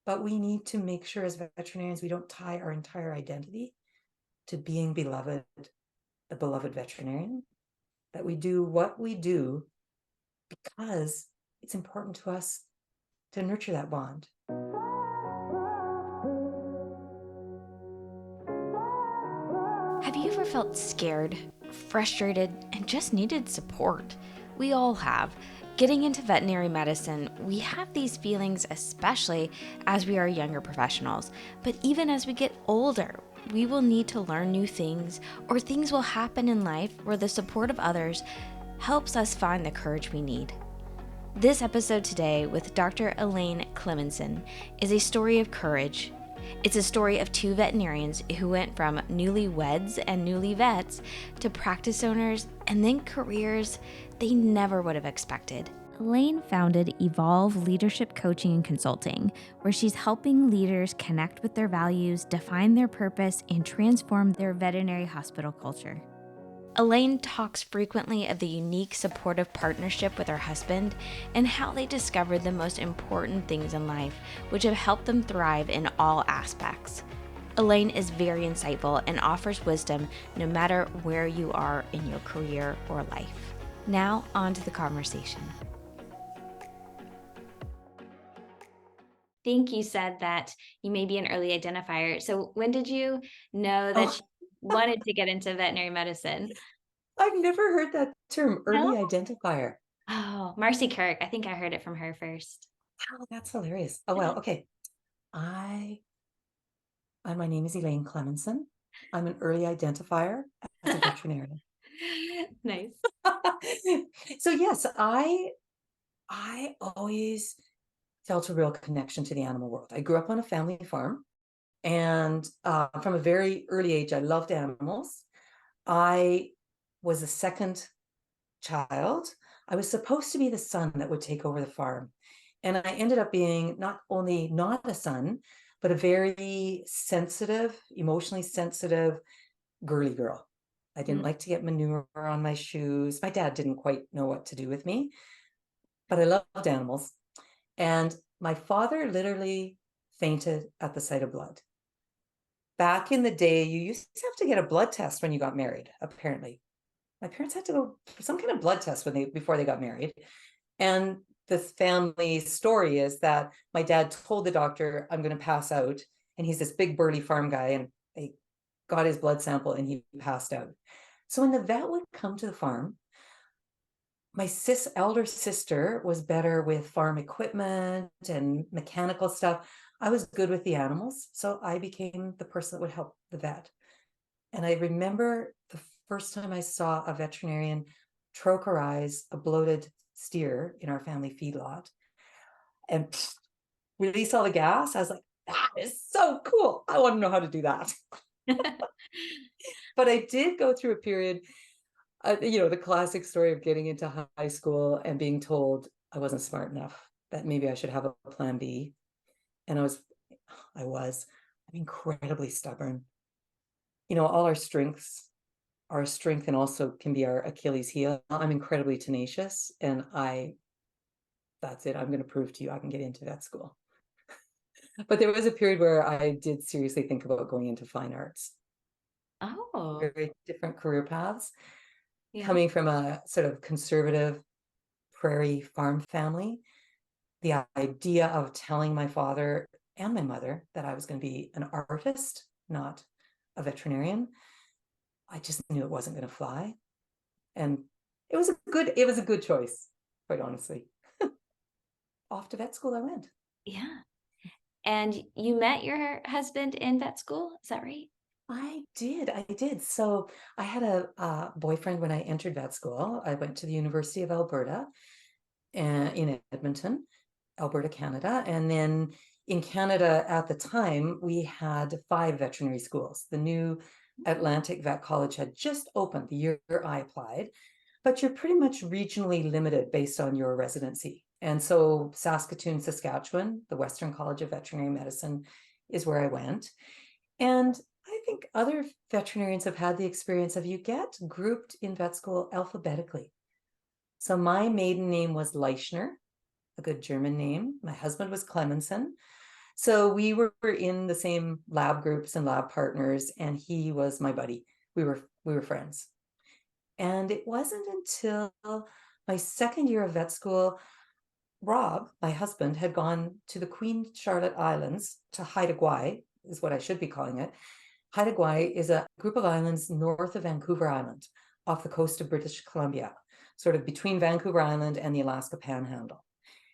but we need to make sure as veterinarians, we don't tie our entire identity to being beloved, the beloved veterinarian, that we do what we do because it's important to us to nurture that bond. Have you ever felt scared, frustrated, and just needed support? We all have. Getting into veterinary medicine, we have these feelings, especially as we are younger professionals. But even as we get older, we will need to learn new things, or things will happen in life where the support of others helps us find the courage we need. This episode today with Dr. Elaine Klemmensen is a story of courage. It's a story of two veterinarians who went from newlyweds and newly vets to practice owners and then careers they never would have expected. Elaine founded Evolve Leadership Coaching and Consulting, where she's helping leaders connect with their values, define their purpose, and transform their veterinary hospital culture. Elaine talks frequently of the unique supportive partnership with her husband and how they discovered the most important things in life, which have helped them thrive in all aspects. Elaine is very insightful and offers wisdom no matter where you are in your career or life. Now, on to the conversation. I think you said that you may be an early identifier. So when did you know that you wanted to get into veterinary medicine? I've never heard that term, early No? identifier. Oh, Marcy Kirk. I think I heard it from her first. Oh, that's hilarious. Oh, well, okay. I my name is Elaine Klemmensen. I'm an early identifier as a veterinarian. Nice. So yes, I always felt a real connection to the animal world. I grew up on a family farm, and from a very early age, I loved animals. I was the second child. I was supposed to be the son that would take over the farm. And I ended up being not only not a son, but a very sensitive, emotionally sensitive, girly girl. I didn't like to get manure on my shoes. My dad didn't quite know what to do with me, but I loved animals. And my father literally fainted at the sight of blood. Back in the day, you used to have to get a blood test when you got married, apparently. My parents had to go for some kind of blood test before they got married. And the family story is that my dad told the doctor, I'm going to pass out. And he's this big burly farm guy, and they got his blood sample and he passed out. So when the vet would come to the farm, my elder sister was better with farm equipment and mechanical stuff. I was good with the animals. So I became the person that would help the vet. And I remember the first time I saw a veterinarian trocarize a bloated steer in our family feedlot and release all the gas. I was like, that is so cool. I want to know how to do that. But I did go through a period, the classic story of getting into high school and being told I wasn't smart enough, that maybe I should have a plan B. And I'm incredibly stubborn. All our strength and also can be our Achilles heel. I'm incredibly tenacious, and that's it. I'm going to prove to you I can get into vet school. But there was a period where I did seriously think about going into fine arts. Oh, Very different career paths. yeah. Coming from a sort of conservative prairie farm family, the idea of telling my father and my mother that I was going to be an artist, not a veterinarian, I just knew it wasn't going to fly. And it was a good choice, quite honestly. Off to vet school I went. Yeah. And you met your husband in vet school? Is that right? I did. So I had a boyfriend when I entered vet school. I went to the University of Alberta in Edmonton, Alberta, Canada. And then in Canada at the time, we had 5 veterinary schools. The new Atlantic Vet College had just opened the year I applied, but you're pretty much regionally limited based on your residency. And so Saskatoon, Saskatchewan, the Western College of Veterinary Medicine is where I went. And I think other veterinarians have had the experience of you get grouped in vet school alphabetically. So my maiden name was Leichner, a good German name. My husband was Klemmensen. So we were in the same lab groups and lab partners, and he was my buddy. We were friends. And it wasn't until my second year of vet school, Rob, my husband, had gone to the Queen Charlotte Islands, to Haida Gwaii, is what I should be calling it. Haida Gwaii is a group of islands north of Vancouver Island, off the coast of British Columbia, sort of between Vancouver Island and the Alaska Panhandle.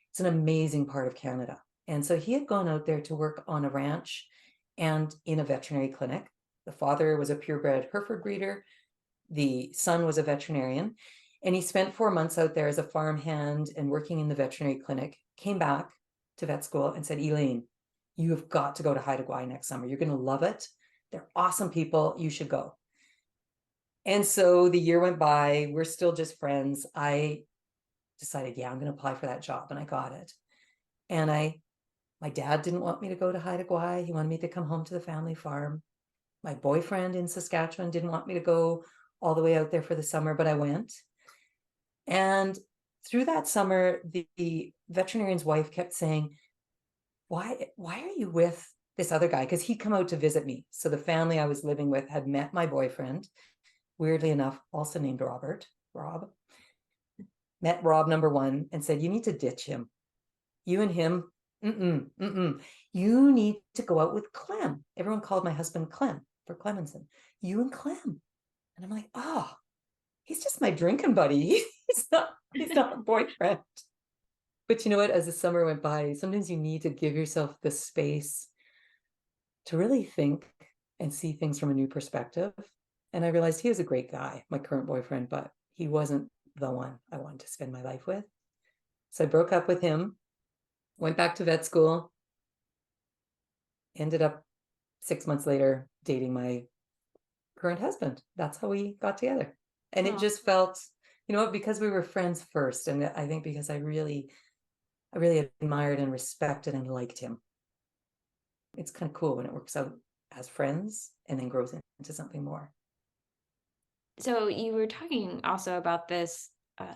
It's an amazing part of Canada. And so he had gone out there to work on a ranch and in a veterinary clinic. The father was a purebred Hereford breeder. The son was a veterinarian. And he spent 4 months out there as a farmhand and working in the veterinary clinic, came back to vet school and said, Elaine, you have got to go to Haida Gwaii next summer. You're going to love it. They're awesome people. You should go. And so the year went by. We're still just friends. I decided, yeah, I'm going to apply for that job. And I got it. And my dad didn't want me to go to Haida Gwaii. He wanted me to come home to the family farm. My boyfriend in Saskatchewan didn't want me to go all the way out there for the summer, but I went. And through that summer, the veterinarian's wife kept saying, why are you with this other guy? Because he'd come out to visit me. So the family I was living with had met my boyfriend, weirdly enough, also named Rob, met Rob number one and said, you need to ditch him. You and him, you need to go out with Clem. Everyone called my husband Clem for Klemmensen. You and Clem. And I'm like, oh, he's just my drinking buddy. He's not a boyfriend. But you know what? As the summer went by, sometimes you need to give yourself the space to really think and see things from a new perspective. And I realized he was a great guy, my current boyfriend, but he wasn't the one I wanted to spend my life with. So I broke up with him, went back to vet school, ended up 6 months later dating my current husband. That's how we got together. And it just felt, you know what, because we were friends first. And I think because I really admired and respected and liked him. It's kind of cool when it works out as friends and then grows into something more. So you were talking also about this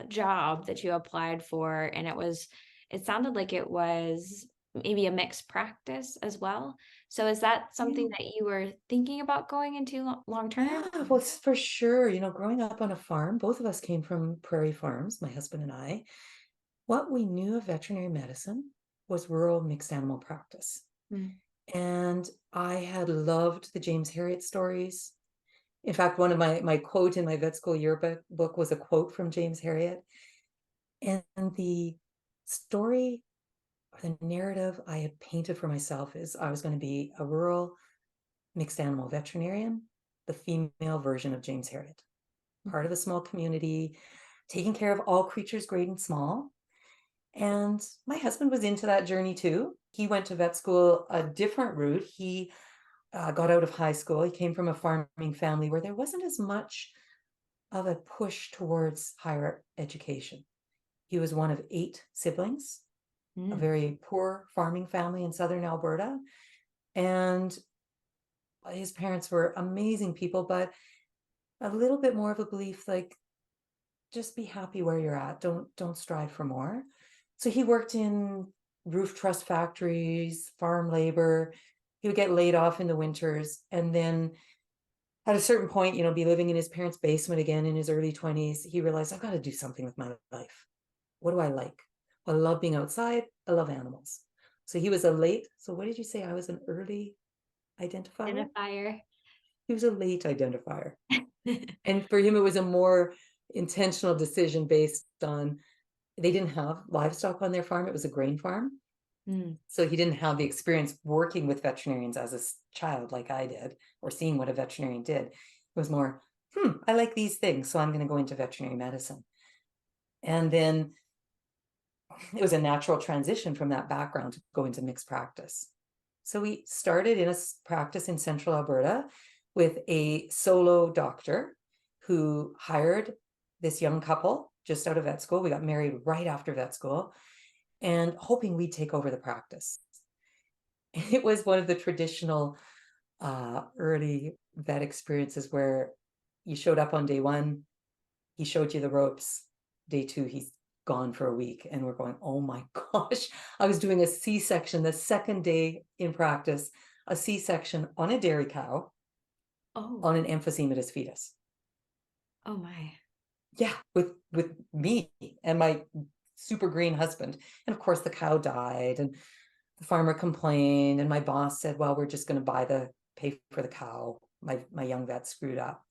job that you applied for, and it sounded like it was maybe a mixed practice as well. So is that something Yeah. that you were thinking about going into long term? Yeah, well, for sure. You know, growing up on a farm, both of us came from prairie farms, my husband and I. What we knew of veterinary medicine was rural mixed animal practice. Mm. And I had loved the James Herriot stories. In fact, one of my quote in my vet school yearbook book was a quote from James Herriot. And the story or the narrative I had painted for myself is I was going to be a rural mixed animal veterinarian, the female version of James Herriot, part of a small community, taking care of all creatures great and small. And my husband was into that journey too. He went to vet school a different route. He got out of high school. He came from a farming family where there wasn't as much of a push towards higher education. He was one of 8 siblings, a Mm. very poor farming family in southern Alberta. And his parents were amazing people, but a little bit more of a belief like, just be happy where you're at. Don't strive for more. So he worked in roof truss factories, farm labor. He would get laid off in the winters, and then at a certain point, you know, be living in his parents' basement again in his early 20s. He realized, I've got to do something with my life. What do I like? Well, I love being outside. I love animals. So he was a late, so what did you say? I was an early identifier? Identifier. He was a late identifier. And for him, it was a more intentional decision based on, they didn't have livestock on their farm. It was a grain farm. Mm. So he didn't have the experience working with veterinarians as a child like I did, or seeing what a veterinarian did. It was more, I like these things, so I'm going to go into veterinary medicine. And then it was a natural transition from that background to go into mixed practice. So we started in a practice in central Alberta with a solo doctor who hired this young couple just out of vet school. We got married right after vet school, and hoping we'd take over the practice. It was one of the traditional early vet experiences where you showed up on day 1, he showed you the ropes. Day 2, he's gone for a week, and we're going, oh my gosh, I was doing a C-section the second day in practice, a C-section on a dairy cow Oh, on an emphysematous fetus. oh my. Yeah, with me and my super green husband. And of course the cow died, and the farmer complained, and my boss said, well, we're just going to pay for the cow. My young vet screwed up.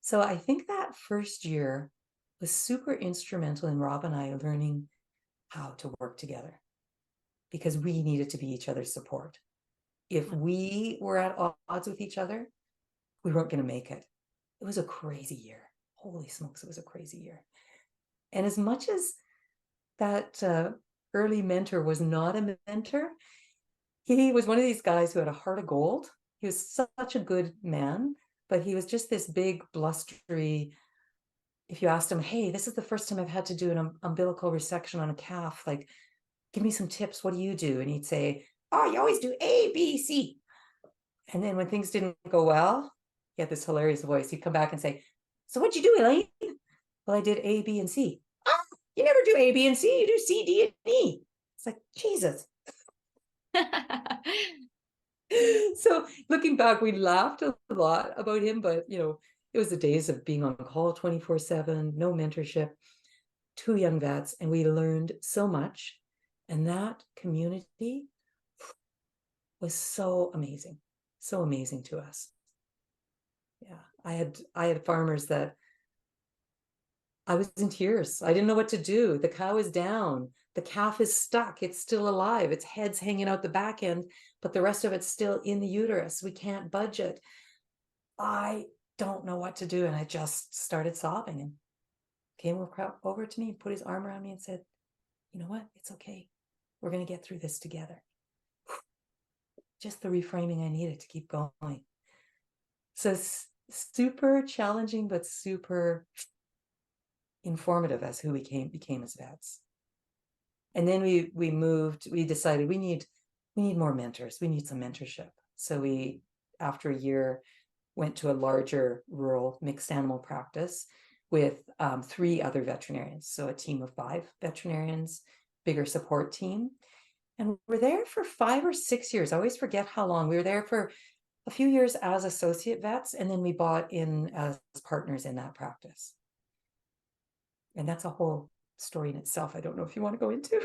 So I think that first year was super instrumental in Rob and I learning how to work together, because we needed to be each other's support. If we were at odds with each other, we weren't going to make it. It was a crazy year. Holy smokes, it was a crazy year. And as much as that early mentor was not a mentor, he was one of these guys who had a heart of gold. He was such a good man, but he was just this big, blustery. If you asked him, hey, this is the first time I've had to do an umbilical resection on a calf, like, give me some tips. What do you do? And he'd say, oh, you always do A, B, C. And then when things didn't go well, he had this hilarious voice. He'd come back and say, so what'd you do, Elaine? Well, I did A, B, and C. Ah, you never do A, B, and C. You do C, D, and E. It's like, Jesus. So looking back, we laughed a lot about him, but it was the days of being on call 24/7, no mentorship, two young vets, and we learned so much. And that community was so amazing to us. Yeah, I had farmers that I was in tears. I didn't know what to do. The cow is down. The calf is stuck. It's still alive. Its head's hanging out the back end, but the rest of it's still in the uterus. We can't budge it. I don't know what to do. And I just started sobbing, and came over to me, put his arm around me and said, you know what? It's okay. We're going to get through this together. Just the reframing I needed to keep going. So super challenging, but super informative as who we became as vets. And then we decided we need more mentors. We need some mentorship. So we, after a year, went to a larger rural mixed animal practice with 3 other veterinarians. So a team of 5 veterinarians, bigger support team. And we're there for 5 or 6 years. I always forget how long. We were there for a few years as associate vets, and then we bought in as partners in that practice. And that's a whole story in itself. I don't know if you want to go into.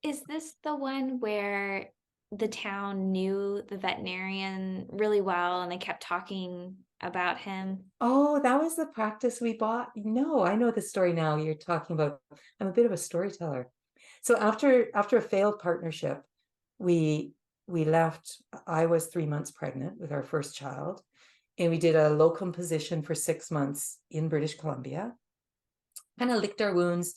Is this the one where the town knew the veterinarian really well and they kept talking about him? Oh, that was the practice we bought. No, I know the story now. You're talking about, I'm a bit of a storyteller. So after a failed partnership, we left. I was 3 months pregnant with our first child, and we did a locum position for 6 months in British Columbia. Kind of licked our wounds,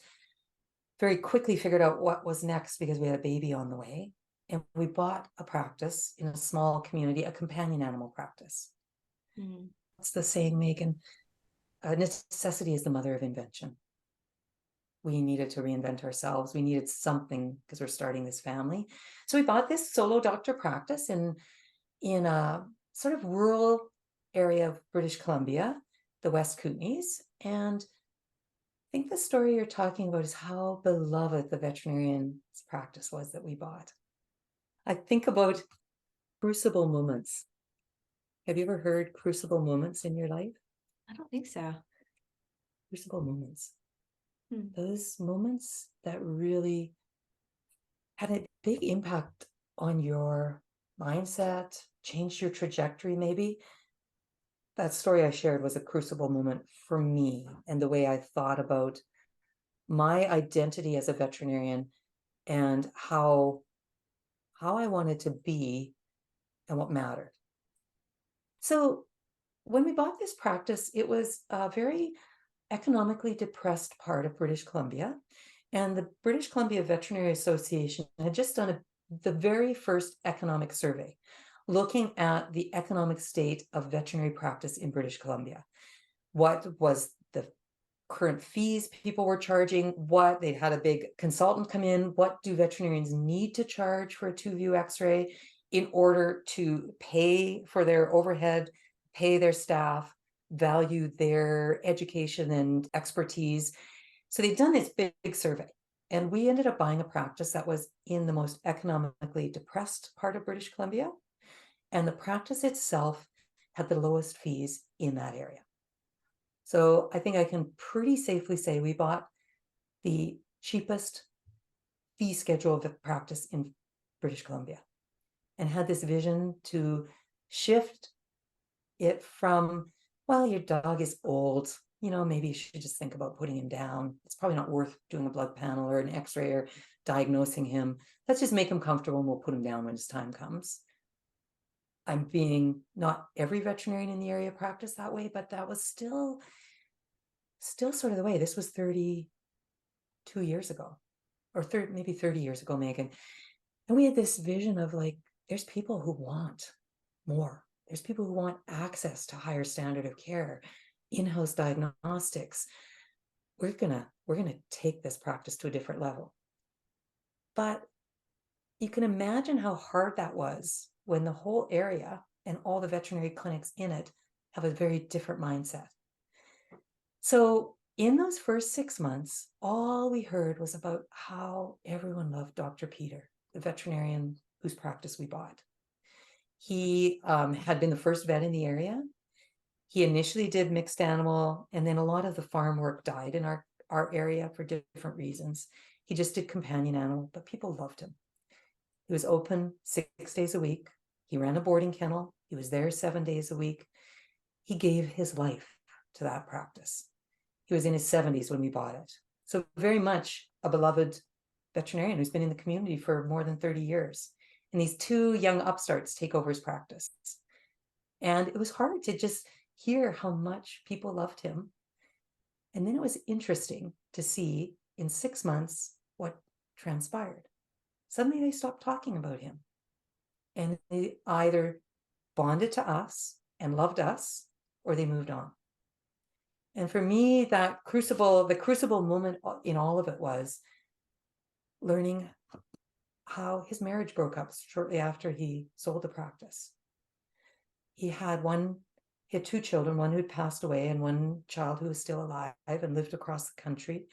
very quickly figured out what was next because we had a baby on the way. And we bought a practice in a small community, a companion animal practice. Mm. What's the saying, Megan? Necessity is the mother of invention. We needed to reinvent ourselves. We needed something because we're starting this family. So we bought this solo doctor practice in a sort of rural area of British Columbia, the West Kootenays. And I think the story you're talking about is how beloved the veterinarian's practice was that we bought. I think about crucible moments. Have you ever heard crucible moments in your life? I don't think so. Crucible moments. Hmm. Those moments that really had a big impact on your mindset, changed your trajectory maybe. That story I shared was a crucible moment for me, and the way I thought about my identity as a veterinarian and how I wanted to be and what mattered. So when we bought this practice, it was a very economically depressed part of British Columbia. And the British Columbia Veterinary Association had just done the very first economic survey, looking at the economic state of veterinary practice in British Columbia. What was the current fees people were charging? What they'd had a big consultant come in. What do veterinarians need to charge for a 2-view x-ray in order to pay for their overhead, pay their staff, value their education and expertise? So they'd done this big survey, and we ended up buying a practice that was in the most economically depressed part of British Columbia. And the practice itself had the lowest fees in that area. So I think I can pretty safely say we bought the cheapest fee schedule of practice in British Columbia, and had this vision to shift it from, well, your dog is old, maybe you should just think about putting him down. It's probably not worth doing a blood panel or an x-ray or diagnosing him. Let's just make him comfortable and we'll put him down when his time comes. I'm being, not every veterinarian in the area practiced that way, but that was still sort of the way. This was 32 years ago, or maybe 30 years ago, Megan. And we had this vision of like, there's people who want more. There's people who want access to higher standard of care, in-house diagnostics. We're gonna take this practice to a different level. But you can imagine how hard that was when the whole area and all the veterinary clinics in it have a very different mindset. So in those first 6 months, all we heard was about how everyone loved Dr. Peter, the veterinarian whose practice we bought. He had been the first vet in the area. He initially did mixed animal, and then a lot of the farm work died in our area for different reasons. He just did companion animal, but people loved him. He was open 6 days a week. He ran a boarding kennel. He was there 7 days a week. He gave his life to that practice. He was in his 70s when we bought it. So very much a beloved veterinarian who's been in the community for more than 30 years. And these 2 young upstarts take over his practice. And it was hard to just hear how much people loved him. And then it was interesting to see in 6 months what transpired. Suddenly they stopped talking about him. And they either bonded to us and loved us, or they moved on. And for me, the crucible moment in all of it was learning how his marriage broke up shortly after he sold the practice. He had 2 children, one who had passed away and one child who was still alive and lived across the country.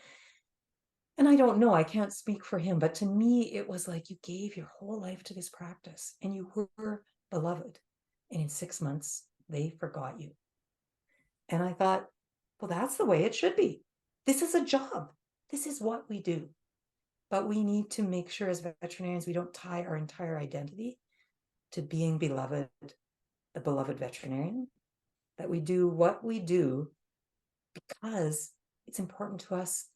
And I don't know, I can't speak for him, but to me, it was like you gave your whole life to this practice and you were beloved. And in 6 months, they forgot you. And I thought, well, that's the way it should be. This is a job. This is what we do. But we need to make sure as veterinarians, we don't tie our entire identity to being beloved, the beloved veterinarian, that we do what we do because it's important to us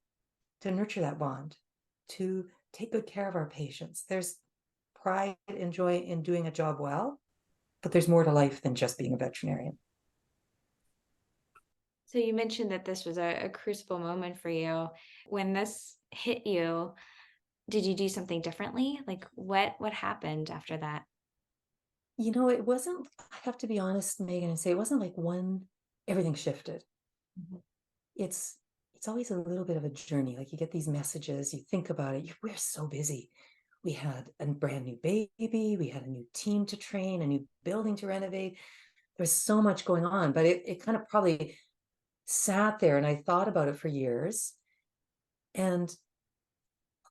to nurture that bond, to take good care of our patients. There's pride and joy in doing a job well, but there's more to life than just being a veterinarian. So you mentioned that this was a crucible moment for you. When this hit you, did you do something differently? Like what happened after that? It wasn't, I have to be honest, Megan, and say it wasn't like everything shifted. Mhm. It's always a little bit of a journey. Like you get these messages, you think about it, we're so busy. We had a brand new baby, we had a new team to train, a new building to renovate. There's so much going on, but it kind of probably sat there and I thought about it for years. And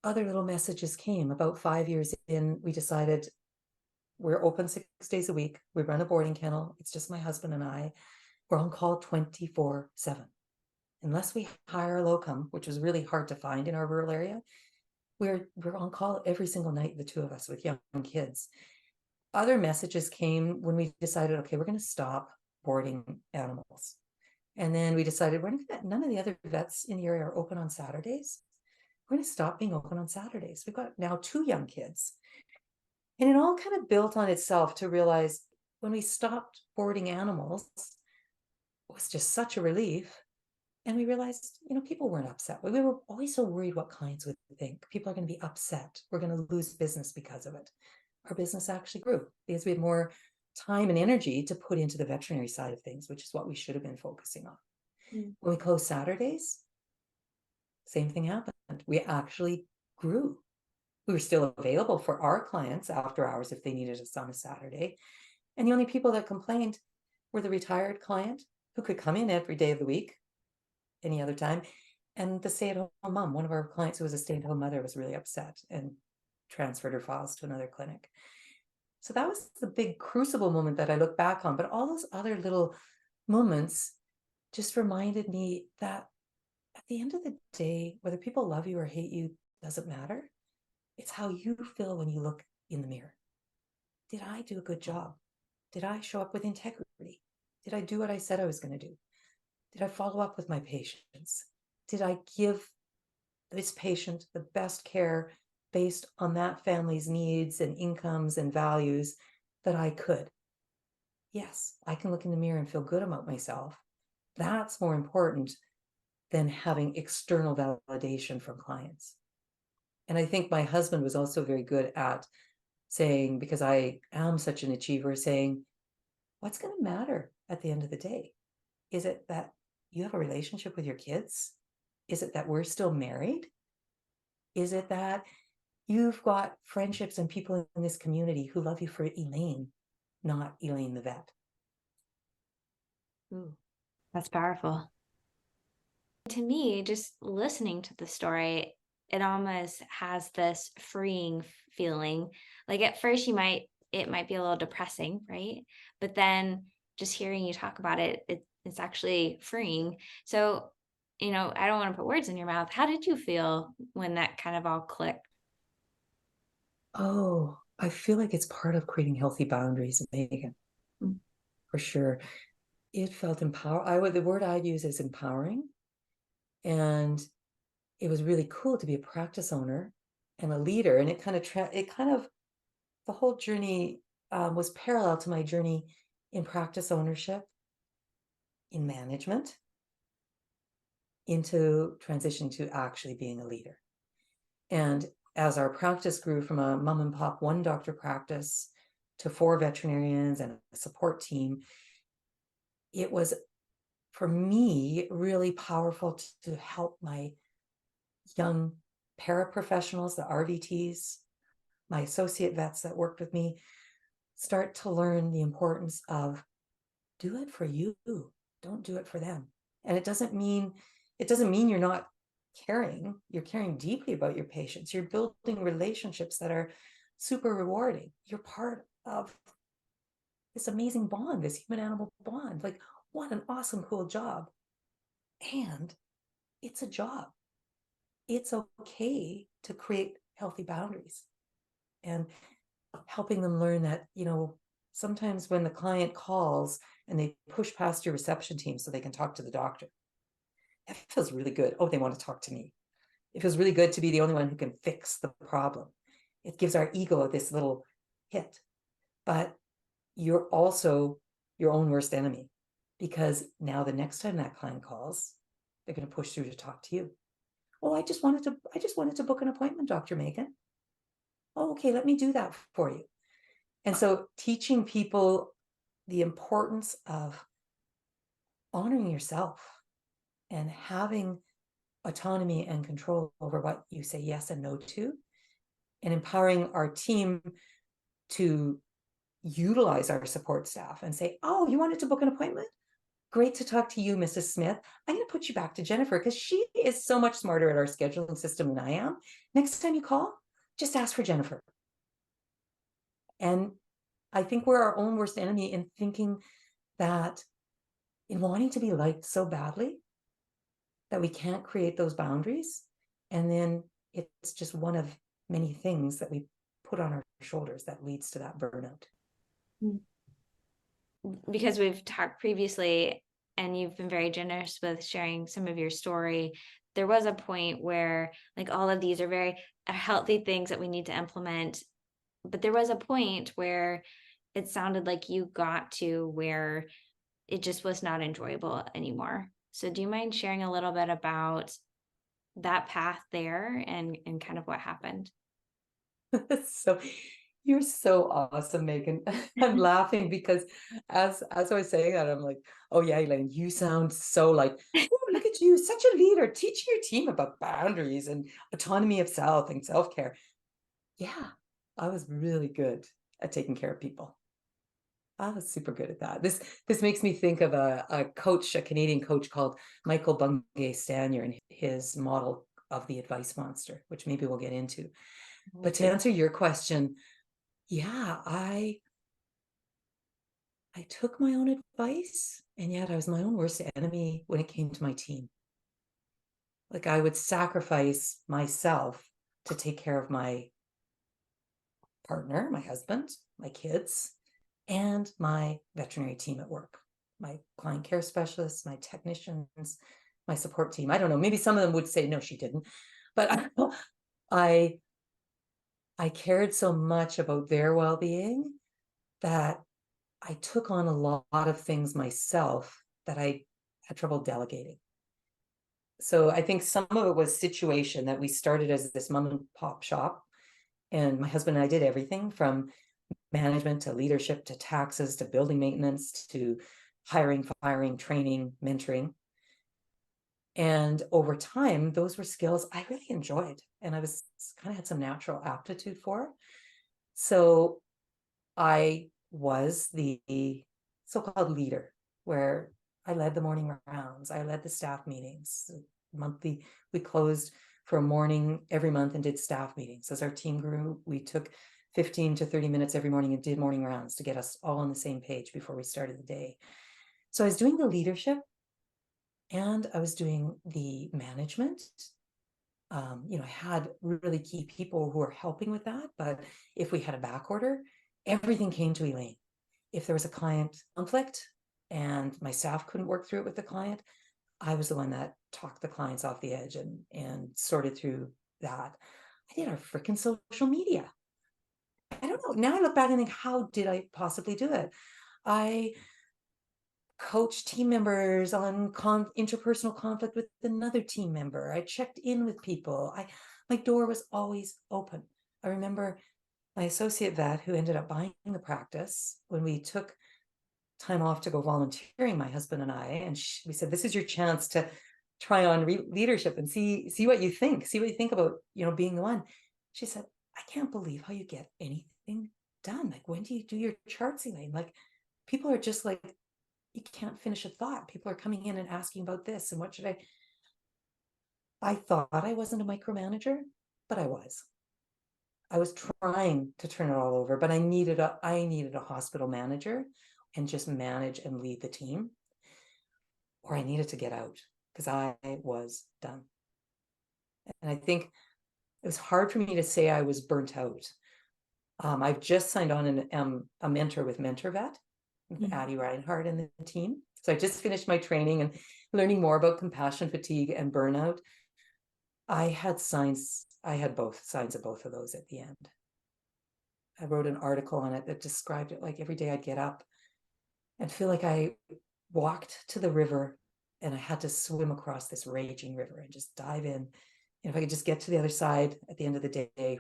other little messages came. About 5 years in, we decided we're open 6 days a week. We run a boarding kennel. It's just my husband and I. We're on call 24/7. Unless we hire a locum, which was really hard to find in our rural area, we're on call every single night, the 2 of us with young kids. Other messages came when we decided, okay, we're going to stop boarding animals. And then we decided none of the other vets in the area are open on Saturdays. We're going to stop being open on Saturdays. We've got now 2 young kids. And it all kind of built on itself to realize when we stopped boarding animals, it was just such a relief. And we realized, people weren't upset. We were always so worried what clients would think. People are going to be upset. We're going to lose business because of it. Our business actually grew because we had more time and energy to put into the veterinary side of things, which is what we should have been focusing on. When we closed Saturdays, same thing happened. We actually grew. We were still available for our clients after hours if they needed us on a Saturday. And the only people that complained were the retired client who could come in every day of the week, any other time, And the stay-at-home mom, one of our clients who was a stay-at-home mother, was really upset and transferred her files to another clinic. So that was the big crucible moment that I look back on. But all those other little moments just reminded me that at the end of the day, whether people love you or hate you doesn't matter. It's how you feel when you look in the mirror. Did I do a good job? Did I show up with integrity? Did I do what I said I was going to do? Did I follow up with my patients? Did I give this patient the best care based on that family's needs and incomes and values that I could? Yes, I can look in the mirror and feel good about myself. That's more important than having external validation from clients. And I think my husband was also very good at saying, because I am such an achiever, saying, what's going to matter at the end of the day? Is it that you have a relationship with your kids? Is it that we're still married? Is it that you've got friendships and people in this community who love you for Elaine, not Elaine the vet? Ooh, that's powerful. To me, just listening to the story, it almost has this freeing feeling. Like at first it might be a little depressing, right? But then just hearing you talk about it's actually freeing. So, I don't want to put words in your mouth. How did you feel when that kind of all clicked? Oh, I feel like it's part of creating healthy boundaries, Megan, Mm. for sure. It felt the word I'd use is empowering. And it was really cool to be a practice owner and a leader. And the whole journey was parallel to my journey in practice ownership, in management, into transition to actually being a leader. And as our practice grew from a mom and pop one doctor practice to 4 veterinarians and a support team, it was for me really powerful to help my young paraprofessionals, the RVTs, my associate vets that worked with me, start to learn the importance of do it for you, don't do it for them. And it doesn't mean you're not caring. You're caring deeply about your patients. You're building relationships that are super rewarding. You're part of this amazing bond, this human animal bond. Like, what an awesome, cool job. And it's a job. It's okay to create healthy boundaries, and helping them learn that, sometimes when the client calls and they push past your reception team so they can talk to the doctor, that feels really good. Oh, they want to talk to me. It feels really good to be the only one who can fix the problem. It gives our ego this little hit. But you're also your own worst enemy, because now the next time that client calls, they're going to push through to talk to you. Oh, I just wanted to book an appointment, Dr. Megan. Oh, okay, let me do that for you. And so teaching people the importance of honoring yourself and having autonomy and control over what you say yes and no to, and empowering our team to utilize our support staff and say, oh, you wanted to book an appointment? Great to talk to you, Mrs. Smith. I'm going to put you back to Jennifer because she is so much smarter at our scheduling system than I am. Next time you call, just ask for Jennifer. And I think we're our own worst enemy in thinking that, in wanting to be liked so badly, that we can't create those boundaries. And then it's just one of many things that we put on our shoulders that leads to that burnout. Mm. Because we've talked previously and you've been very generous with sharing some of your story, there was a point where like all of these are very healthy things that we need to implement. But there was a point where it sounded like you got to where it just was not enjoyable anymore. So do you mind sharing a little bit about that path there and kind of what happened? So you're so awesome, Megan. I'm laughing because as I was saying that, I'm like, oh yeah, Elaine, you sound so like, oh, look at you, such a leader, teaching your team about boundaries and autonomy of self and self-care. Yeah, I was really good at taking care of people. I was super good at that. This makes me think of a coach, a Canadian coach called Michael Bungay Stanier, and his model of the advice monster, which maybe we'll get into. But to answer your question, yeah, I took my own advice, and yet I was my own worst enemy when it came to my team. Like, I would sacrifice myself to take care of my partner, my husband, my kids, and my veterinary team at work, my client care specialists, my technicians, my support team. I don't know, maybe some of them would say, no, she didn't. But I cared so much about their well-being that I took on a lot of things myself that I had trouble delegating. So I think some of it was situation, that we started as this mom and pop shop, and my husband and I did everything from management to leadership to taxes to building maintenance to hiring, firing, training, mentoring. And over time, those were skills I really enjoyed, and I was kind of had some natural aptitude for. So I was the so-called leader, where I led the morning rounds, I led the staff meetings monthly. We closed for a morning every month and did staff meetings. As our team grew, we took 15 to 30 minutes every morning and did morning rounds to get us all on the same page before we started the day. So I was doing the leadership and I was doing the management. I had really key people who were helping with that, but if we had a back order, everything came to Elaine. If there was a client conflict and my staff couldn't work through it with the client, I was the one that talked the clients off the edge and sorted through that. I did our freaking social media. I don't know. Now I look back and think, how did I possibly do it? I coached team members on interpersonal conflict with another team member. I checked in with people. My door was always open. I remember my associate vet, who ended up buying the practice, when we took time off to go volunteering, my husband and I, and we said, this is your chance to try on leadership and see what you think about, being the one. She said, I can't believe how you get anything done. Like, when do you do your charts, Elaine? Like, people are just like, you can't finish a thought. People are coming in and asking about this and what should I thought I wasn't a micromanager, but I was. I was trying to turn it all over, but I needed a hospital manager and just manage and lead the team, or I needed to get out because I was done. And I think it was hard for me to say I was burnt out. I've just signed on a mentor with MentorVet, with Addie Reinhardt and the team. So I just finished my training and learning more about compassion fatigue and burnout. I had both signs of both of those at the end. I wrote an article on it that described it like every day I'd get up and feel like I walked to the river and I had to swim across this raging river and just dive in. And if I could just get to the other side at the end of the day,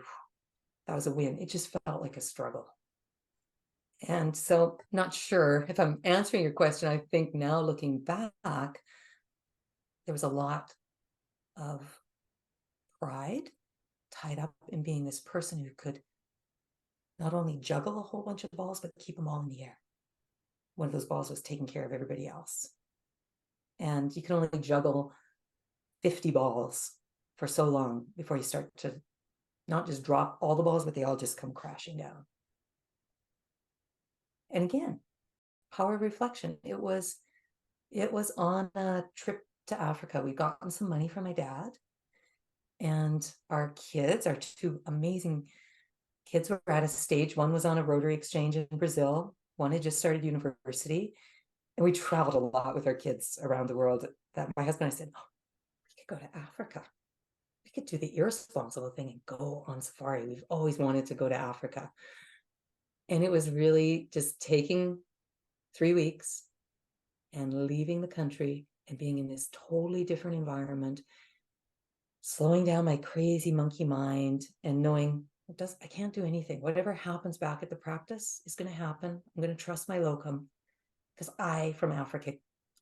that was a win. It just felt like a struggle. And so, not sure if I'm answering your question. I think now, looking back, there was a lot of pride tied up in being this person who could not only juggle a whole bunch of balls, but keep them all in the air. One of those balls was taking care of everybody else. And you can only juggle 50 balls for so long before you start to not just drop all the balls, but they all just come crashing down. And again, power of reflection. It was on a trip to Africa. We'd gotten some money from my dad, and our kids, our two amazing kids, were at a stage. One was on a Rotary exchange in Brazil. One had just started university. And we traveled a lot with our kids around the world. That my husband and I said, oh, we could go to Africa. We could do the irresponsible thing and go on safari. We've always wanted to go to Africa. And it was really just taking 3 weeks and leaving the country and being in this totally different environment, slowing down my crazy monkey mind and knowing I can't do anything. Whatever happens back at the practice is going to happen. I'm going to trust my locum, because from Africa,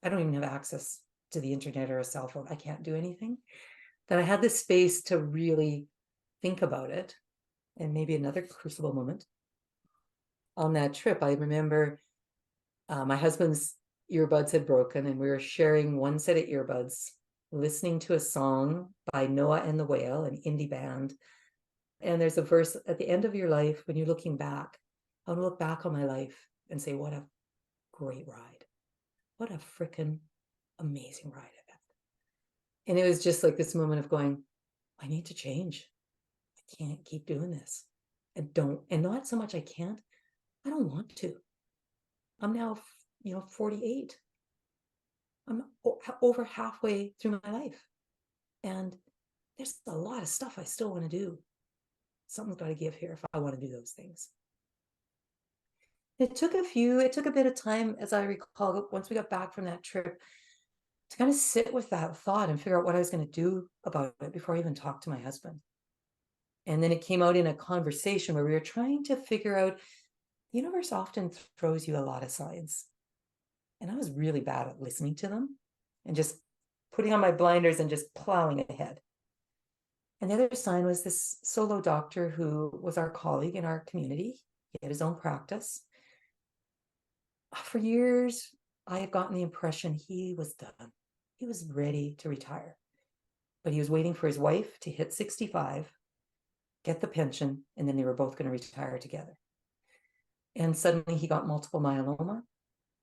I don't even have access to the internet or a cell phone. I can't do anything. That I had this space to really think about it. And maybe another crucible moment on that trip, I remember My husband's earbuds had broken, and we were sharing one set of earbuds, listening to a song by Noah and the Whale, an indie band. And there's a verse at the end of your life, when you're looking back, I want to look back on my life and say, what a great ride. What a freaking amazing ride I've had. And it was just like this moment of going, I need to change. I can't keep doing this. And not so much I can't, I don't want to. I'm now, 48. I'm over halfway through my life. And there's a lot of stuff I still want to do. Something's got to give here if I want to do those things. It took a bit of time, as I recall, once we got back from that trip, to kind of sit with that thought and figure out what I was going to do about it before I even talked to my husband. And then it came out in a conversation where we were trying to figure out, the universe often throws you a lot of signs. And I was really bad at listening to them and just putting on my blinders and just plowing ahead. And the other sign was this solo doctor who was our colleague in our community. He had his own practice. For years, I had gotten the impression he was done. He was ready to retire. But he was waiting for his wife to hit 65, get the pension, and then they were both going to retire together. And suddenly he got multiple myeloma.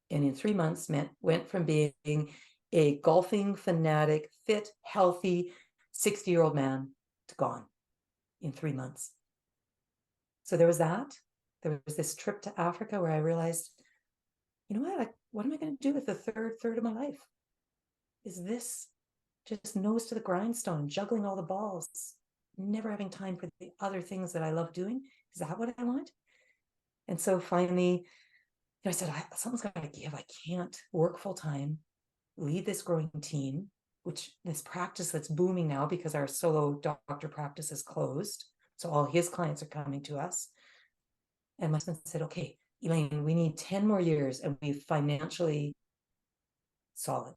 And in 3 months, went from being a golfing fanatic, fit, healthy, 60-year-old man to gone in 3 months. So there was that. There was this trip to Africa where I realized, what am I going to do with the third of my life? Is this just nose to the grindstone, juggling all the balls, never having time for the other things that I love doing? Is that what I want? And so finally, I said, something's got to give. I can't work full time, lead this growing team, which this practice that's booming now because our solo doctor practice is closed. So all his clients are coming to us. And my husband said, okay, Elaine, we need 10 more years and we're financially solid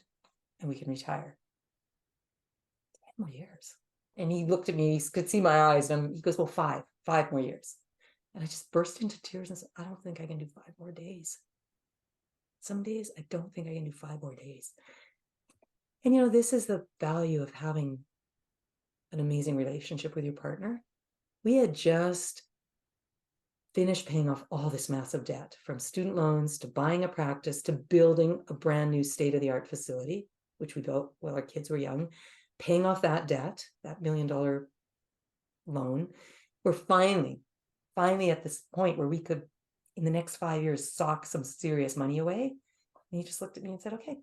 and we can retire. 10 more years. And he looked at me, he could see my eyes, and he goes, well, five more years. And I just burst into tears and said, I don't think I can do 5 more days. Some days I don't think I can do 5 more days. And this is the value of having an amazing relationship with your partner. We had just finished paying off all this massive debt, from student loans to buying a practice to building a brand new state-of-the-art facility, which we built while our kids were young, paying off that debt, that $1 million loan. We're finally at this point where we could, in the next 5 years, sock some serious money away. And he just looked at me and said, okay,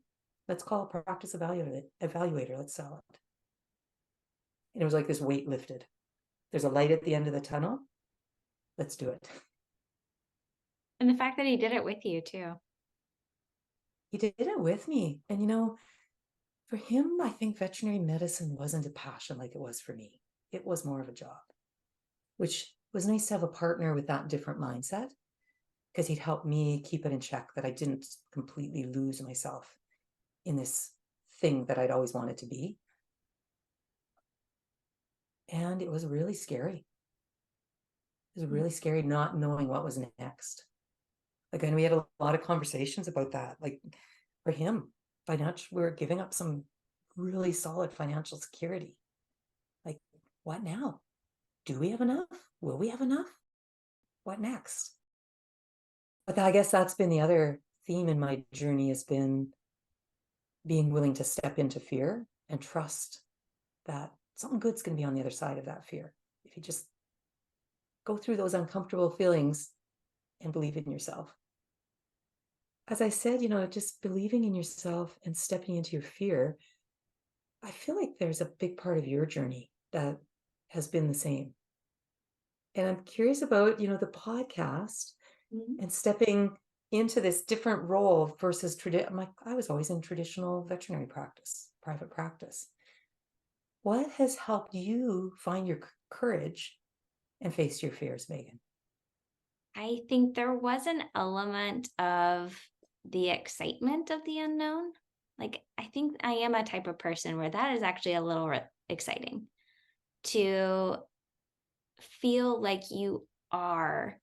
let's call a practice evaluator. Let's sell it. And it was like this weight lifted. There's a light at the end of the tunnel. Let's do it. And the fact that he did it with you too. He did it with me. And for him, I think veterinary medicine wasn't a passion like it was for me. It was more of a job, which was nice to have a partner with that different mindset, because he'd help me keep it in check, that I didn't completely lose myself in this thing that I'd always wanted to be. And it was really scary. It was really scary not knowing what was next. And we had a lot of conversations about that. Like, for him, we were giving up some really solid financial security. Like, what now? Do we have enough? Will we have enough? What next? But I guess that's been the other theme in my journey, has been being willing to step into fear and trust that something good's going to be on the other side of that fear. If you just go through those uncomfortable feelings and believe in yourself. As I said, just believing in yourself and stepping into your fear, I feel like there's a big part of your journey that has been the same. And I'm curious about, the podcast and stepping into this different role versus I was always in traditional veterinary practice, private practice. What has helped you find your courage and face your fears, Megan? I think there was an element of the excitement of the unknown. Like, I think I am a type of person where that is actually a little exciting, to feel like you are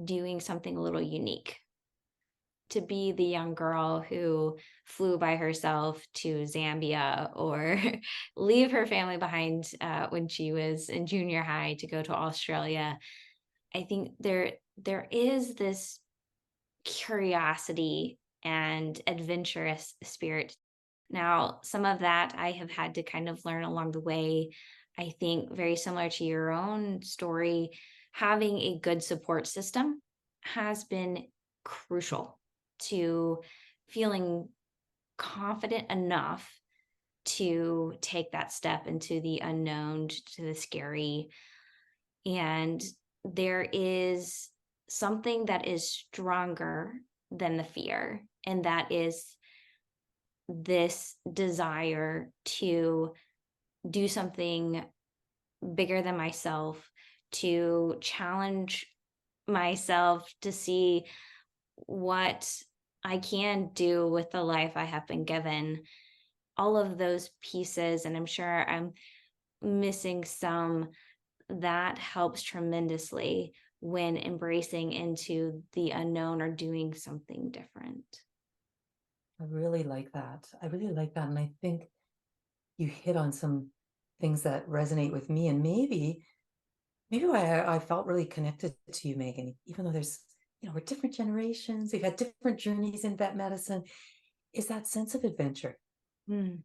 doing something a little unique, to be the young girl who flew by herself to Zambia or leave her family behind when she was in junior high to go to Australia. I think there is this curiosity and adventurous spirit. Now, some of that I have had to kind of learn along the way. I think very similar to your own story, having a good support system has been crucial to feeling confident enough to take that step into the unknown, to the scary. And there is something that is stronger than the fear, and that is this desire to do something bigger than myself, to challenge myself to see what I can do with the life I have been given. All of those pieces, and I'm sure I'm missing some, that helps tremendously when embracing into the unknown or doing something different. I really like that. I really like that. And I think you hit on some things that resonate with me, and maybe why I felt really connected to you, Megan, even though there's, we're different generations, we've had different journeys in vet medicine, is that sense of adventure, Mm,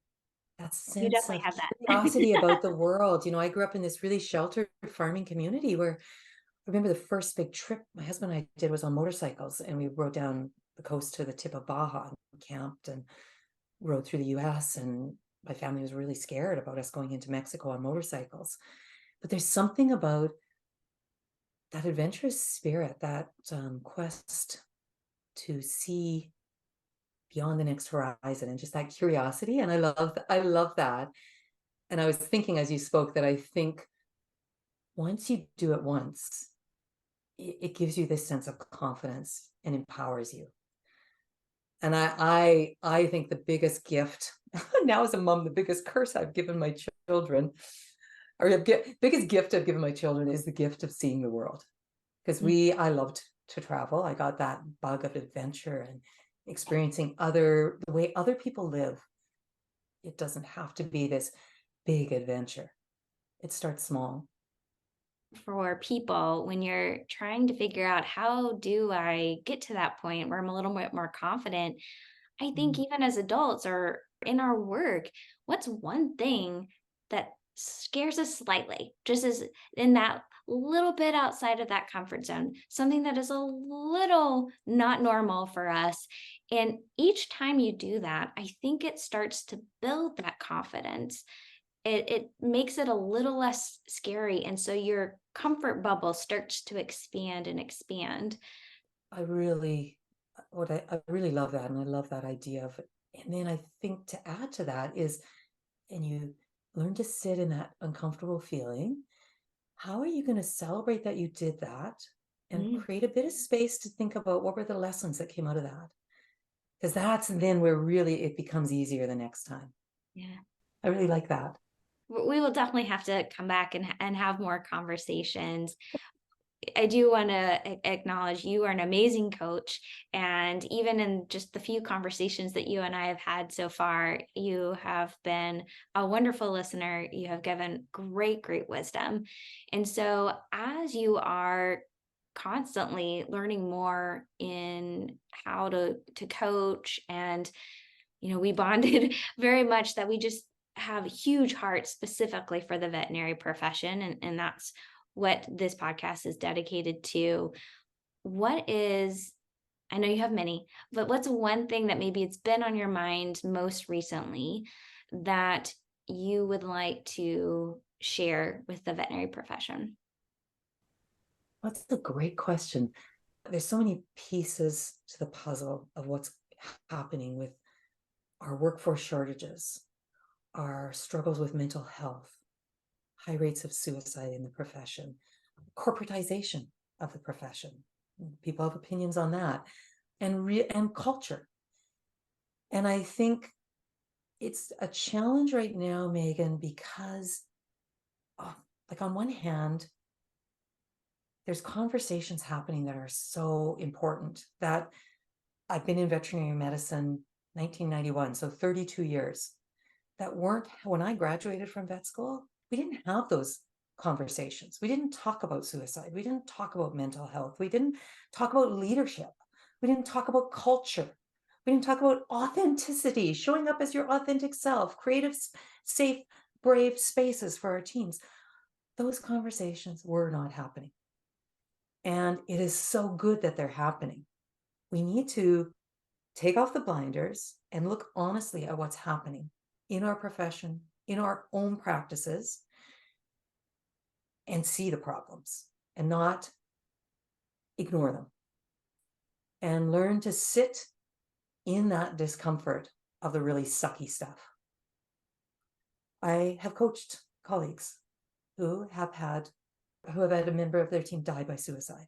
that you sense definitely of have that. curiosity about the world. I grew up in this really sheltered farming community where I remember the first big trip my husband and I did was on motorcycles, and we rode down the coast to the tip of Baja and camped and rode through the US. And my family was really scared about us going into Mexico on motorcycles. But there's something about that adventurous spirit, that quest to see beyond the next horizon, and just that curiosity. And I love that. And I was thinking as you spoke that I think once you do it once, it gives you this sense of confidence and empowers you. And I think the biggest gift now as a mom, the biggest curse I've given my children, or the biggest gift I've given my children, is the gift of seeing the world. Because Mm. I loved to travel. I got that bug of adventure and experiencing the way other people live. It doesn't have to be this big adventure. It starts small. For people, when you're trying to figure out how do I get to that point where I'm a little bit more confident, I think Mm. even as adults or in our work, what's one thing that scares us slightly, just as in that little bit outside of that comfort zone, something that is a little not normal for us. And each time you do that, I think it starts to build that confidence. It makes it a little less scary. And so your comfort bubble starts to expand and expand. I really, I really love that. And I love that idea of it. And then I think to add to that is, and you learn to sit in that uncomfortable feeling. How are you going to celebrate that you did that and Mm, create a bit of space to think about what were the lessons that came out of that? Because that's then where really it becomes easier the next time. yeah. I really like that. We will definitely have to come back and have more conversations. I do want to acknowledge you are an amazing coach. And even in just the few conversations that you and I have had so far, you have been a wonderful listener. You have given great, great wisdom. And so, as you are constantly learning more in how to coach, and we bonded very much that we just have huge hearts specifically for the veterinary profession, and that's what this podcast is dedicated to. What is, I know you have many, but what's one thing that maybe it's been on your mind most recently that you would like to share with the veterinary profession? That's a great question. There's so many pieces to the puzzle of what's happening with our workforce shortages, our struggles with mental health, high rates of suicide in the profession, corporatization of the profession. People have opinions on that, and culture. And I think it's a challenge right now, Megan, because like on one hand, there's conversations happening that are so important that I've been in veterinary medicine 1991, so 32 years. That weren't when I graduated from vet school, we didn't have those conversations. We didn't talk about suicide. We didn't talk about mental health. We didn't talk about leadership. We didn't talk about culture. We didn't talk about authenticity, showing up as your authentic self, creative, safe, brave spaces for our teams. Those conversations were not happening. And it is so good that they're happening. We need to take off the blinders and look honestly at what's happening in our profession, in our own practices, and see the problems and not ignore them. And learn to sit in that discomfort of the really sucky stuff. I have coached colleagues who have had a member of their team die by suicide.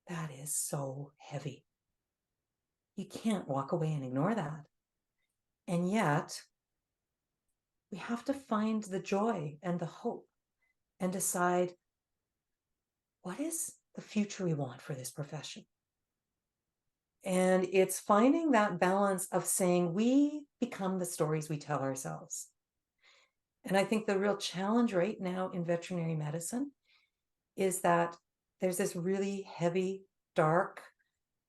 That is so heavy. You can't walk away and ignore that. And yet, we have to find the joy and the hope and decide, what is the future we want for this profession? And it's finding that balance of saying we become the stories we tell ourselves. And I think the real challenge right now in veterinary medicine is that there's this really heavy, dark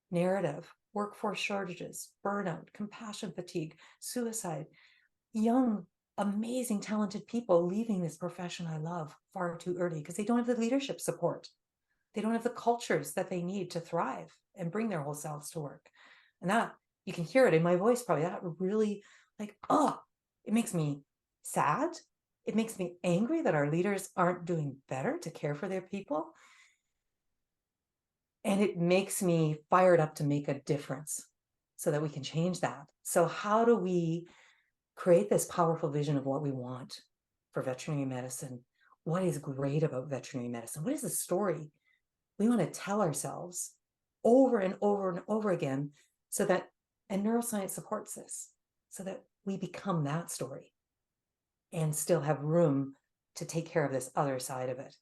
narrative: workforce shortages, burnout, compassion fatigue, suicide, young, amazing, talented people leaving this profession I love far too early because they don't have the leadership support. They don't have the cultures that they need to thrive and bring their whole selves to work. And that, you can hear it in my voice probably, that really, like, oh, it makes me sad. It makes me angry that our leaders aren't doing better to care for their people. And it makes me fired up to make a difference so that we can change that. So how do we create this powerful vision of what we want for veterinary medicine? What is great about veterinary medicine? What is the story we want to tell ourselves over and over and over again, so that, and neuroscience supports this, so that we become that story and still have room to take care of this other side of it.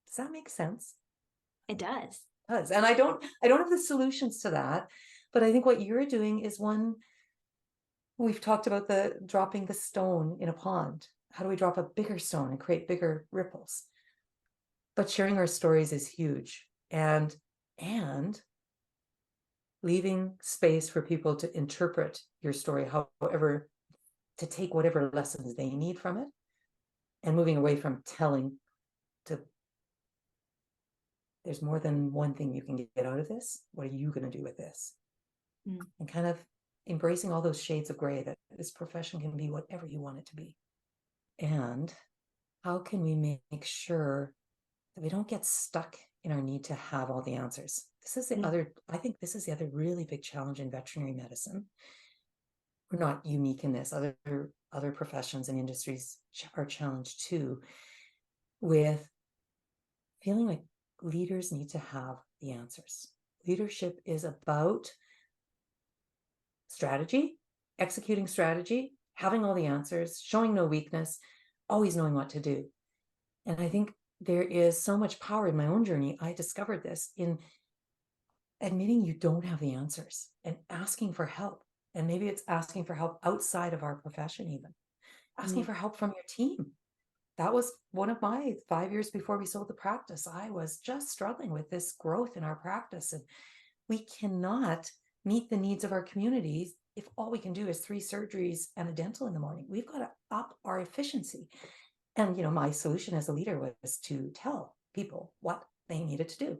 Does that make sense? It does. It does. And I don't have the solutions to that, but I think what you're doing is one. We've talked about the dropping the stone in a pond. How do we drop a bigger stone and create bigger ripples? But sharing our stories is huge, and leaving space for people to interpret your story, however, to take whatever lessons they need from it, and moving away from telling to, there's more than one thing you can get out of this. What are you going to do with this? And kind of embracing all those shades of gray, that this profession can be whatever you want it to be. And how can we make sure that we don't get stuck in our need to have all the answers? This is the other, I think this is the other really big challenge in veterinary medicine. We're not unique in this. Other professions and industries are challenged too, with feeling like leaders need to have the answers. Leadership is about strategy, executing strategy, having all the answers, showing no weakness, always knowing what to do. And I think there is so much power in my own journey. I discovered this in admitting you don't have the answers and asking for help. And maybe it's asking for help outside of our profession, even asking for help from your team. That was one of my 5 years before we sold the practice. I was just struggling with this growth in our practice. And we cannot meet the needs of our communities if all we can do is 3 surgeries and a dental in the morning. We've got to up our efficiency. And, my solution as a leader was to tell people what they needed to do.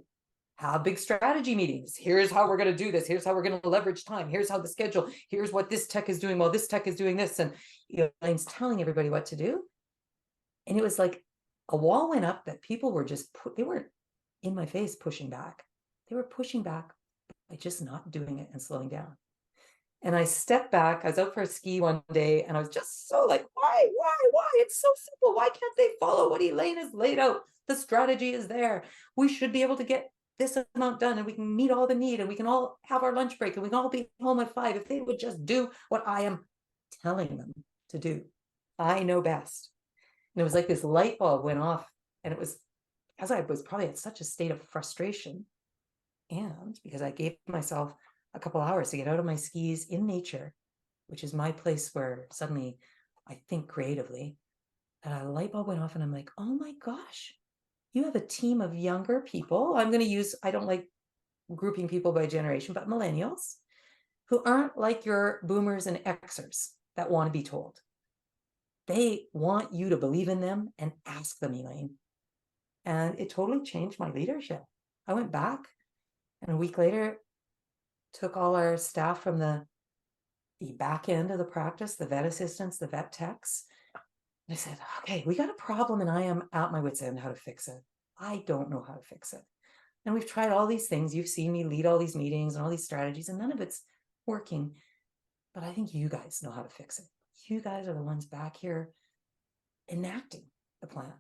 Have big strategy meetings. Here's how we're going to do this. Here's how we're going to leverage time. Here's how the schedule. Here's what this tech is doing while this tech is doing this. And Elaine's telling everybody what to do. And it was like a wall went up that people were just, they weren't in my face pushing back. They were pushing back by just not doing it and slowing down. And I stepped back. I was out for a ski one day and I was just so like, why? It's so simple. Why can't they follow what Elaine has laid out? The strategy is there. We should be able to get this amount done and we can meet all the need and we can all have our lunch break and we can all be home at 5 if they would just do what I am telling them to do. I know best. And it was like this light bulb went off, and it was as I was probably at such a state of frustration, and because I gave myself a couple hours to get out of my skis in nature, which is my place where suddenly I think creatively. And a light bulb went off, and I'm like, oh my gosh, you have a team of younger people. I'm going to use, I don't like grouping people by generation, but millennials who aren't like your boomers and Xers that want to be told. They want you to believe in them and ask them, Elaine. And it totally changed my leadership. I went back, and a week later, took all our staff from the back end of the practice, the vet assistants, the vet techs. And I said, okay, we got a problem, and I am at my wits' end how to fix it. I don't know how to fix it. And we've tried all these things. You've seen me lead all these meetings and all these strategies, and none of it's working. But I think you guys know how to fix it. You guys are the ones back here enacting the plan.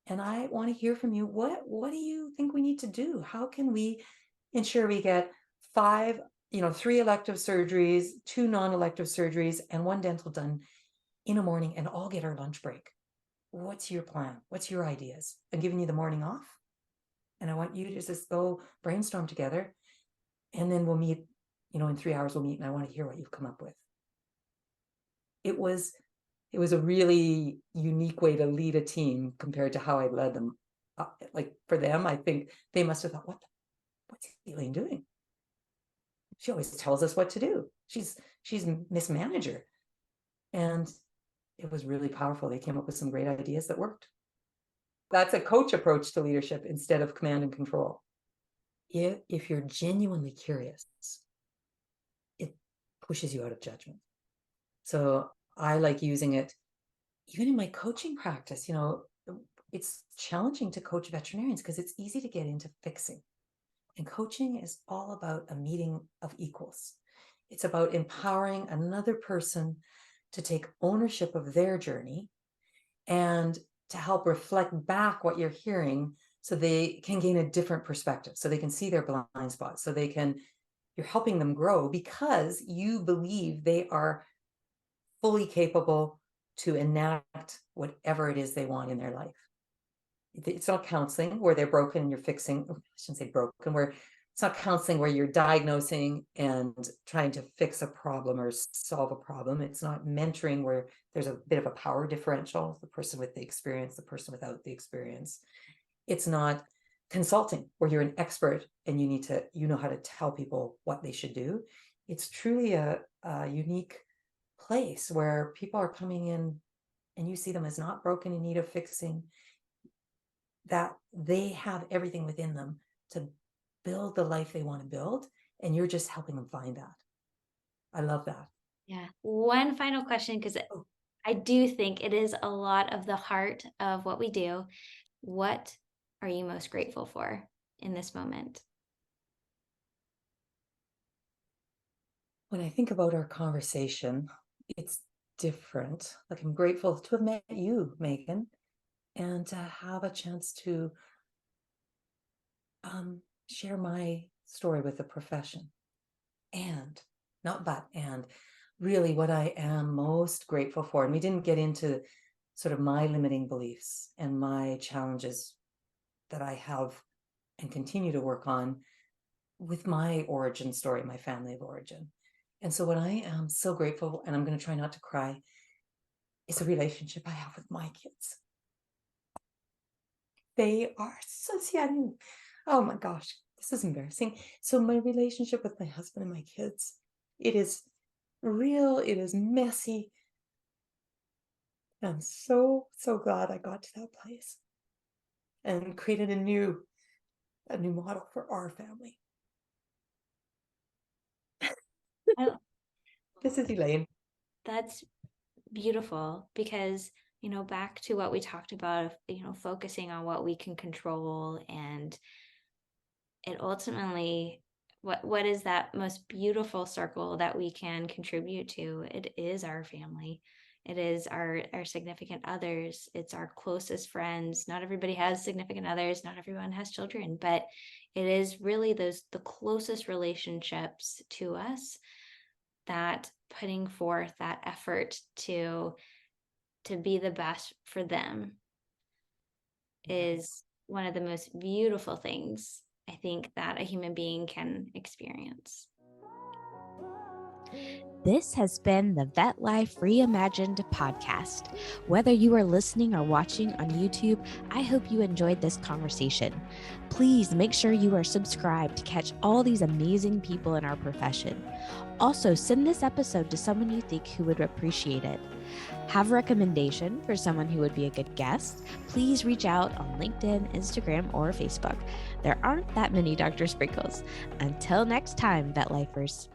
And I want to hear from you. What do you think we need to do? How can we ensure we get 5, 3 elective surgeries, 2 non-elective surgeries, and 1 dental done in a morning, and all get our lunch break? What's your plan? What's your ideas? I'm giving you the morning off, and I want you to just go brainstorm together, and then we'll meet, in 3 hours we'll meet, and I want to hear what you've come up with. It was a really unique way to lead a team compared to how I led them. Like for them, I think they must have thought, what's Elaine doing? She always tells us what to do. She's Miss Manager. And it was really powerful. They came up with some great ideas that worked. That's a coach approach to leadership instead of command and control. If you're genuinely curious, it pushes you out of judgment. So I like using it even in my coaching practice. It's challenging to coach veterinarians because it's easy to get into fixing. And coaching is all about a meeting of equals. It's about empowering another person to take ownership of their journey and to help reflect back what you're hearing so they can gain a different perspective, so they can see their blind spots, so you're helping them grow because you believe they are fully capable to enact whatever it is they want in their life. It's not counseling where they're broken and you're fixing. I shouldn't say broken, where it's not counseling where you're diagnosing and trying to fix a problem or solve a problem. It's not mentoring where there's a bit of a power differential, the person with the experience, the person without the experience. It's not consulting where you're an expert and you know how to tell people what they should do. It's truly a unique place where people are coming in and you see them as not broken, in need of fixing, that they have everything within them to build the life they want to build, and you're just helping them find that. I love that. Yeah. One final question, because I do think it is a lot of the heart of what we do. What are you most grateful for in this moment? When I think about our conversation, it's different. Like, I'm grateful to have met you, Megan, and to have a chance to share my story with the profession. And really what I am most grateful for, and we didn't get into sort of my limiting beliefs and my challenges that I have and continue to work on with my origin story, my family of origin. And so what I am so grateful, and I'm going to try not to cry, is the relationship I have with my kids. They are so young. Oh my gosh, this is embarrassing. So my relationship with my husband and my kids, it is real, it is messy. I'm so glad I got to that place and created a new model for our family. Oh, This is Elaine. that's beautiful because, back to what we talked about, focusing on what we can control, and it ultimately, what is that most beautiful circle that we can contribute to? It is our family. It is our significant others. It's our closest friends. Not everybody has significant others. Not everyone has children, but it is really the closest relationships to us that putting forth that effort to be the best for them is one of the most beautiful things I think that a human being can experience. This has been the Vet Life Reimagined podcast. Whether you are listening or watching on YouTube, I hope you enjoyed this conversation. Please make sure you are subscribed to catch all these amazing people in our profession. Also, send this episode to someone you think who would appreciate it. Have a recommendation for someone who would be a good guest? Please reach out on LinkedIn, Instagram, or Facebook. There aren't that many Dr. Sprinkles. Until next time, Vet Lifers.